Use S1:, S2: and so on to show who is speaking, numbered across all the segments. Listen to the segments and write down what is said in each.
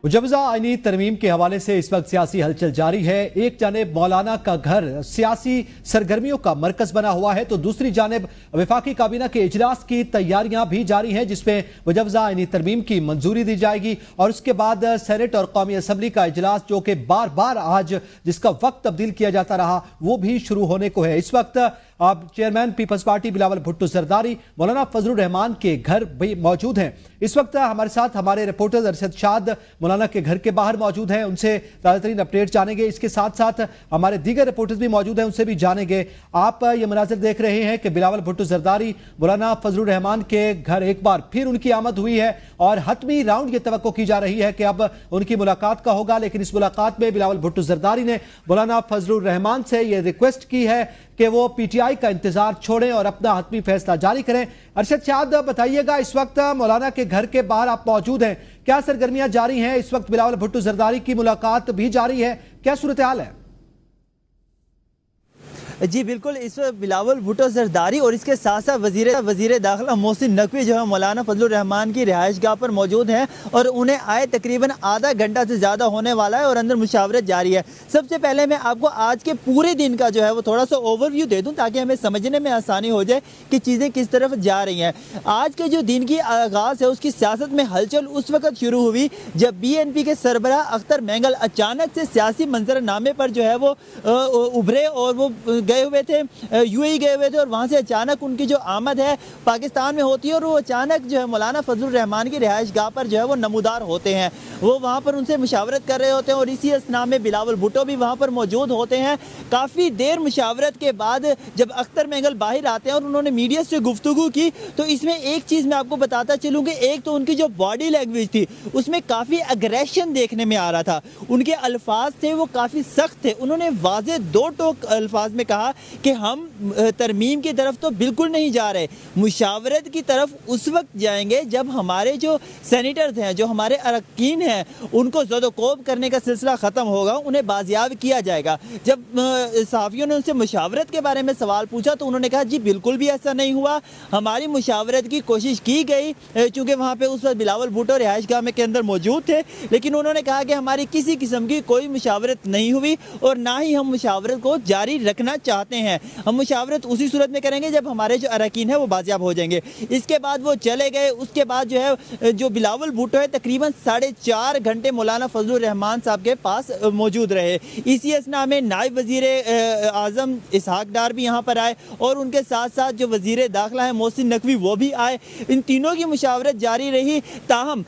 S1: मुजवजा आईनी तरमीम के हवाले से इस वक्त सियासी हलचल जारी है। एक जानिब मौलाना का घर सियासी सरगर्मियों का मरकज बना हुआ है तो दूसरी जानिब वफाकी काबीना के इजलास की तैयारियां भी जारी हैं, जिसमें मुजवजा आईनी तरमीम की मंजूरी दी जाएगी और उसके बाद सेनेट और कौमी असम्बली का इजलास, जो कि बार बार आज जिसका वक्त तब्दील किया जाता रहा, वो भी शुरू होने को है। इस वक्त आप chairman People's Party Bilawal Bhutto Zardari Maulana Fazlur Rahman के घर भी मौजूद हैं। इस वक्त हमारे साथ हमारे रिपोर्टर अरशद शाद मौलाना के घर के बाहर मौजूद हैं, उनसे ताज़ा तरीन अपडेट जानेंगे। इसके साथ साथ हमारे दीगर रिपोर्टर्स भी मौजूद हैं, उनसे भी जानेंगे। आप ये मनाजिर देख रहे हैं कि बिलावल भुट्टो जरदारी मौलाना फजलुर रहमान के घर एक बार फिर उनकी आमद हुई है और हतमी राउंड ये तवक्को की जा रही है कि अब उनकी मुलाकात का होगा। लेकिन इस मुलाकात में बिलावल भुट्टो जरदारी ने मौलाना फजलुर रहमान से यह रिक्वेस्ट की है कि वो पीटीआई का इंतजार छोड़ें और अपना हतमी फैसला जारी करें। अरशद शाद, बताइएगा, इस वक्त मौलाना के घर के बाहर आप मौजूद हैं, क्या सरगर्मियां जारी हैं? इस वक्त बिलावल भुट्टो जरदारी की मुलाकात भी जारी है, क्या सूरत हाल है?
S2: जी बिल्कुल, इस वक्त बिलावल भुट्टो जरदारी और इसके साथ साथ वजीर दाखिला मोहसिन नकवी जो है मौलाना फजलुर रहमान की रिहाइश गाह पर मौजूद हैं और उन्हें आए तकरीबन आधा घंटा से ज़्यादा होने वाला है और अंदर मुशावरत जारी है। सबसे पहले मैं आपको आज के पूरे दिन का जो है वो थोड़ा सा ओवरव्यू दे दूँ ताकि हमें समझने में आसानी हो जाए कि चीज़ें किस तरफ जा रही हैं। आज के जो दिन की आगाज़ है उसकी सियासत में हलचल उस वक्त शुरू हुई जब BNP के सरबराह अख्तर मेंगल अचानक से सियासी मंजरनामे पर जो है वो उभरे और वो गए हुए थे, UAE गए हुए थे और वहाँ से अचानक उनकी जो आमद है पाकिस्तान में होती है और वो अचानक जो है मौलाना फजलुर रहमान की रिहाइश गाह पर जो है वो नमूदार होते हैं। वो वहाँ पर उनसे मुशावरत कर रहे होते हैं और इसी असना में बिलावल भुट्टो भी वहाँ पर मौजूद होते हैं। काफ़ी देर मुशावरत के बाद जब अख्तर मेंगल बाहर आते हैं और उन्होंने मीडिया से गुफ्तगू की तो इसमें एक चीज़ मैं आपको बताता चलूँ कि एक तो उनकी जो बॉडी लैंग्वेज थी उसमें काफ़ी अग्रेशन देखने में आ रहा था। उनके अल्फाज थे वो काफ़ी सख्त थे। उन्होंने वाज़े दो टोक अल्फाज में कहा कि हम तरमीम की तरफ तो बिल्कुल नहीं जा रहे, मुशावरत की तरफ उस वक्त जाएंगे जब हमारे जो सेनेटर्स हैं, जो हमारे अरकान हैं, उनको ज़दोकोब करने का सिलसिला ख़त्म होगा, उन्हें बाजियाब किया जाएगा। जब सहाफ़ियों ने उनसे मुशावरत के बारे में सवाल पूछा तो उन्होंने कहा जी बिल्कुल भी ऐसा नहीं हुआ, हमारी मुशावरत की कोशिश की गई, चूँकि वहाँ पर उस वक्त बिलावल भुट्टो रिहाइश गाह में के अंदर मौजूद थे, लेकिन उन्होंने कहा कि हमारी किसी किस्म की कोई मुशावरत नहीं हुई और ना ही हम मुशावरत को जारी रखना चाहते हैं। हम मुशावरत उसी सूरत में करेंगे जब हमारे जो अरकान है वो बाजियाब हो जाएंगे। इसके बाद वो चले गए। उसके बाद जो है जो बिलावल भुट्टो है तकरीबन 4.5 घंटे मौलाना फजलुर रहमान साहब के पास मौजूद रहे। इसी असना में नायब वजीर आज़म इसहाक डार भी यहाँ पर आए और उनके साथ साथ जो वजीर दाखिला है मोहसिन नकवी वो भी आए। इन तीनों की मुशावरत जारी रही, ताहम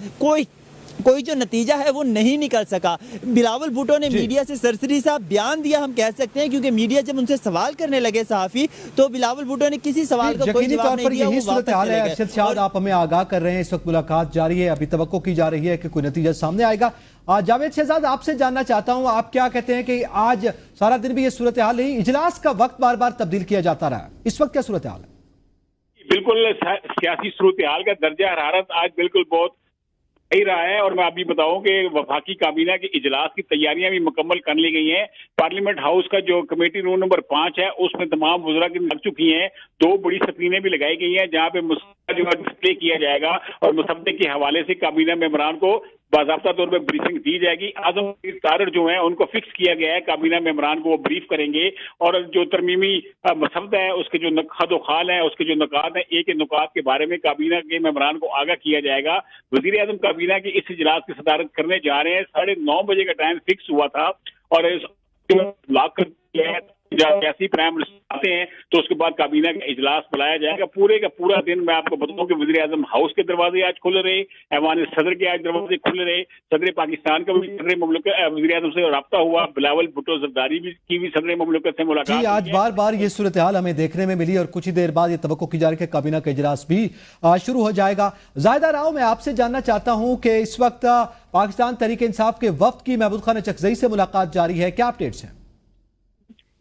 S2: कोई जो नतीजा है वो नहीं निकल सका। बिलावल भुट्टो ने मीडिया से सरसरी सा बयान दिया, हम कह सकते हैं, क्योंकि मीडिया जब उनसे सवाल करने लगे सहाफ़ी तो बिलावल भुट्टो ने किसी सवाल का कोई जवाब नहीं दिया।
S1: यही सूरत हाल है। अरशद शाद, आप हमें आगाह कर रहे हैं, इस वक्त मुलाकात जारी है, अभी तवक्को की जा रही है कि कोई नतीजा सामने आएगा। जावेद शहजाद, आपसे जानना चाहता हूं, आप क्या कहते हैं कि आज सारा दिन भी ये सूरत हाल रही, इजलास का वक्त बार बार तब्दील किया जाता रहा, इस वक्त क्या सूरत हाल है?
S3: बिल्कुल, सियासी सूरत हाल का दर्जा हरारत आज बिल्कुल बहुत ही रहा है और मैं अभी बताऊं कि वफाकी काबीना के इजलास की तैयारियां भी मुकम्मल कर ली गई हैं। पार्लियामेंट हाउस का जो कमेटी रूम नंबर 5 है उसमें तमाम वज़रा की लग चुकी हैं। 2 बड़ी स्क्रीनें भी लगाई गई हैं जहां पे मुसद्दा जो है डिस्प्ले किया जाएगा और मुसद्दे के हवाले से काबीना मेंबरान को बाज़ाब्ता तौर पर ब्रीफिंग दी जाएगी। आज़म तारड़ जो है उनको फिक्स किया गया है, काबीना मेंबरान को वो ब्रीफ करेंगे और जो तरमीमी मसवदा है उसके जो खद खाल है, उसके जो नुकात हैं, एक नुकात के बारे में काबीना के मेंबरान को आगाह किया जाएगा। वज़ीर आज़म काबीना की इस इजलास की सदारत करने जा रहे हैं। 9:30 बजे का टाइम फिक्स हुआ था और लॉक कर दिया है। जब ऐसी प्राइम मिनिस्टर आते हैं तो उसके बाद काबीना का इजलास बुलाया जाएगा। पूरे का पूरा दिन मैं आपको बताऊं कि वज़ीर आज़म हाउस के दरवाजे आज खुले रहे, ऐवान सदर के आज दरवाजे खुले रहे, सदर पाकिस्तान का भी सदर मुमलिकत वज़ीर आज़म से रब्ता हुआ, बिलावल भुट्टो जरदारी की भी सदर मुमलिकत से मुलाकात।
S1: जी, आज बार बार ये सूरत हाल हमें देखने में मिली और कुछ ही देर बाद ये तवक्को की जा रही है कि काबीना का इजलास भी शुरू हो जाएगा। जायदा राव, मैं आपसे जानना चाहता हूँ कि इस वक्त पाकिस्तान तहरीक इंसाफ के वफ्द की महबूब खान चकजई से मुलाकात जारी है, क्या अपडेट्स हैं?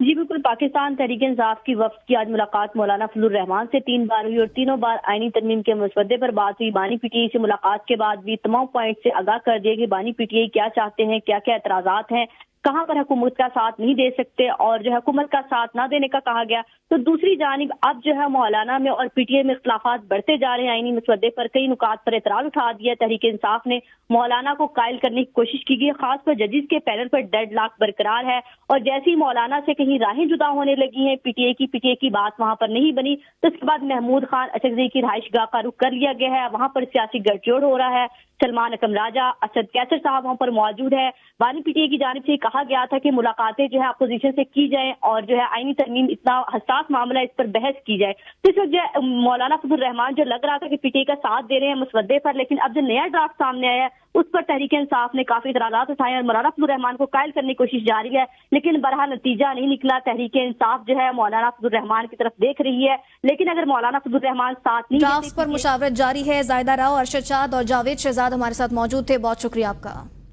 S4: जी बिल्कुल, पाकिस्तान तहरीक इंसाफ की वफ्द की आज मुलाकात मौलाना फजलुर रहमान से 3 बार हुई और तीनों बार आईनी तरमीम के मसवदे पर बात हुई। बानी पीटीआई से मुलाकात के बाद भी तमाम पॉइंट से आगाह कर दिया कि बानी पीटीआई क्या चाहते हैं, क्या क्या एतराजात हैं, कहाँ पर हुकूमत का साथ नहीं दे सकते और जो है हुकूमत का साथ ना देने का कहा गया। तो दूसरी जानिब अब जो है मौलाना में और पीटीआई में इख्तलाफात बढ़ते जा रहे हैं। आईनी मसवदे पर कई नुकात पर एतराज उठा दिया। तहरीक इंसाफ ने मौलाना को कायल करने की कोशिश की गई, खासकर जजिस के पैनल पर डेडलॉक बरकरार है और जैसे ही मौलाना से कहीं राहें जुदा होने लगी हैं, पीटीआई की बात वहां पर नहीं बनी, तो इसके बाद महमूद खान अचकजई की रिहाइशगाह का रुख कर लिया गया है। वहां पर सियासी गठजोड़ हो रहा है। सलमान अकम राजा, असद कैसर साहब वहां पर मौजूद है। बानी पीटीआई की जानिब से कहा गया था कि मुलाकातें जो है अपोजिशन से की जाएं और जो है आईनी तरमीम इतना हसास मामला, इस पर बहस की जाए। तो इस वक्त जो मौलाना फजलुर रहमान जो लग रहा था कि पीटीआई का साथ दे रहे हैं मसवदे पर, लेकिन अब जो नया ड्राफ्ट सामने आया है उस पर तहरीक इंसाफ ने काफी इतराज़ात उठाए और मौलाना फजलुर रहमान को कायल करने की कोशिश जारी है, लेकिन बहरहाल नतीजा नहीं निकला। तहरीक इंसाफ जो है मौलाना फजलुर रहमान की तरफ देख रही है, लेकिन अगर मौलाना फजलुर रहमान साथ नहीं
S5: ड्राफ्ट पर मुशावरत जारी है। जायदा राव, अरशद शाद और जावेद शहजाद हमारे साथ मौजूद थे। बहुत शुक्रिया आपका।